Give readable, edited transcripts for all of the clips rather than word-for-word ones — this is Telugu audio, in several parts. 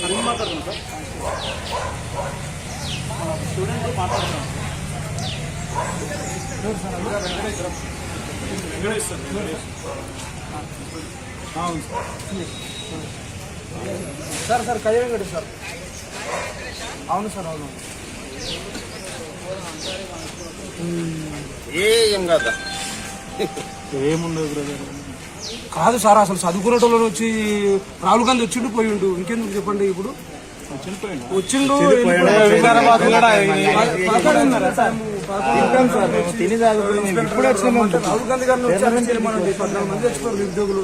అన్నీ మాట్లాడుతున్నాం సార్. స్టూడెంట్ మాట్లాడుతున్నాం. వెంకటేష్ అవును sir. Sir Kalyan Venkatesh sir. అవును సార్, అవును. ఏం కదా ఏముండదు బ్రదర్. కాదు సార్, అసలు చదువుకునేటోళ్ళని వచ్చి రాహుల్ గాంధీ వచ్చిండు పోయిండు, ఇంకెందుకు చెప్పండి. ఇప్పుడు వచ్చిండు రాహుల్ గాంధీ గారిని 14 మంది వచ్చిపోయారు నిరుద్యోగులు.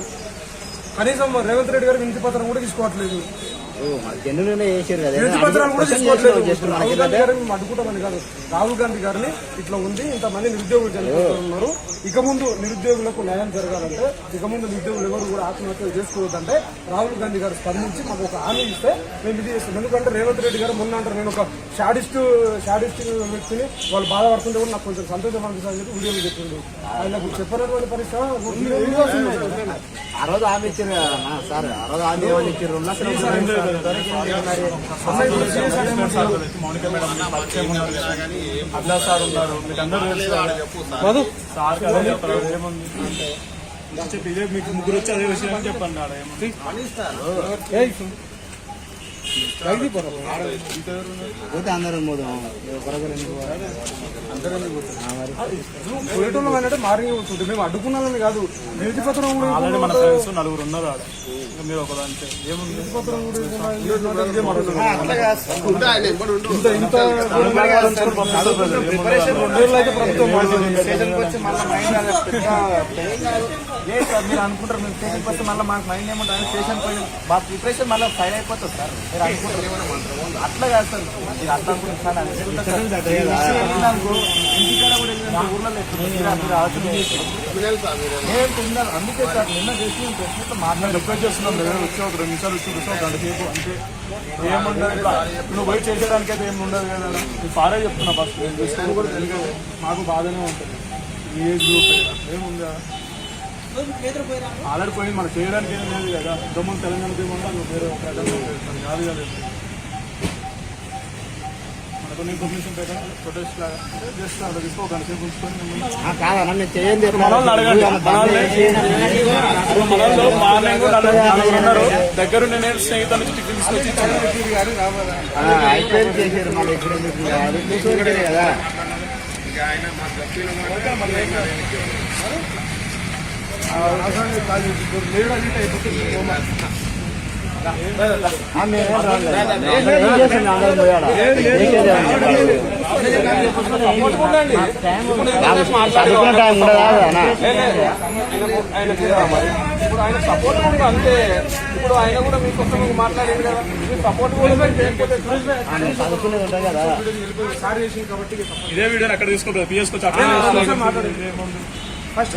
కనీసం రేవంత్ రెడ్డి గారు వినతి పత్రం కూడా తీసుకోవట్లేదు. వినతి పత్రాలు కూడా తీసుకోవట్లేదు. రాహుల్ గాంధీ గారిని మేము అడ్డుకుంటామని కాదు, రాహుల్ గాంధీ గారిని ఇట్లా ఉంది, ఇంతమంది నిరుద్యోగులు చనిపోతున్నారు, ఇక ముందు నిరుద్యోగులకు న్యాయం జరగాలంటే, ఇక ముందు నిరుద్యోగులు ఎవరు కూడా ఆత్మహత్యలు చేసుకోవద్దంటే రాహుల్ గాంధీ గారు స్పందించి మాకు ఒక హామీ ఇస్తే మేము ఇది చేస్తాం. ఎందుకంటే రేవంత్ రెడ్డి గారు మొన్న అంటారు నేను ఒక షాడిస్ట్ వ్యక్తిని, వాళ్ళు బాధపడుతుంటే కూడా నాకు కొంచెం సంతోషం అనిపిస్తుందని చెప్పి వీడియోలు చెప్పిండు. ఆయనకు చెప్పినటువంటి పరిశ్రమ ఆ రోజు హామీ ఇచ్చారు సార్. ఆ రోజు హామీ ఏమని ఇచ్చారు? అట్లా సార్ ఉన్నారు, మీకు అందరూ చెప్పి ఇదే మీకు ముగ్గురు వచ్చి అదే విషయం అని చెప్పండి. పోతే అందరం పోయేటోళ్ళం అంటే మార్నింగ్ అవుతుంది. మేము అడ్డుకున్నామని కాదు, వినతి పత్రం ఆల్రెడీ మన ఫ్రెండ్స్ నలుగురు ఉన్నారు ఆడ. మీరు ఒకదాంటే ఏముంది వినతి పత్రం స్టేషన్ మీరు అనుకుంటారు మేము స్టేషన్కి వస్తే మళ్ళీ మాకు మైండ్ ఏమంటారు, స్టేషన్ పోయి మా ప్రిపరేషన్ మళ్ళీ ఫైల్ అయిపోతుంది సార్. మీరు అనుకుంటారు అట్లా కాదు సార్, మీరు అట్లా అనుకుంటున్నారు. ఇంటికాడ కూడా ఊర్లో అందుకే సార్ నిన్న చేసి ప్రశ్నతో మాట్లాడి రిక్వెస్ట్ చేస్తున్నాం. దగ్గర వచ్చి ఒక 2 నిమిషాలు వచ్చి కూర్చో, గంట సేపు అంటే ఏముండదు. నువ్వు వెయిట్ చేసేయడానికి అయితే ఏమి ఉండదు కదా. నేను సారే చెప్తున్నా ఫస్ట్, నేను తీసుకొని కూడా తెలియదు, మాకు బాగానే ఉంటుంది. ఏజ్ గ్రూప్ ఏముందా ఆల్రెడీ పోయింది, మనం చేయడానికి ఏం లేదు కదా. ఇంతకుముందు తెలంగాణకి ఏముందా నువ్వు వేరే ఒక కాదు కదా. మనకు ఇన్ఫర్మేషన్ ప్రకారం ప్రొటెస్ట్ లాగా జస్ట్ అలా తీసుకో, గంట సేపు ఉంచుకొని కాదన్నా చేయండి. మనల్ని అడగండి. మనల్లో మార్నింగ్ ఉన్నారు దగ్గర నేను స్నేహితుల నుంచి టిఫిన్ తీసుకొచ్చి చేశారు. మళ్ళీ ఇప్పుడు కదా చదువుకున్న టైం కూడా ఇప్పుడు ఆయన సపోర్ట్ కూడా అంతే. ఇప్పుడు ఆయన కూడా మీకోసం మాట్లాడేది కదా, మీ సపోర్ట్ కూడా చదువుకునేది ఉంటుంది కదా. సార్ చేసింది కాబట్టి ఇదే వీడియోని అక్కడ తీసుకుంటారు, పిఎస్కొచ్చి అక్కడ మాట్లాడేది ఫస్ట్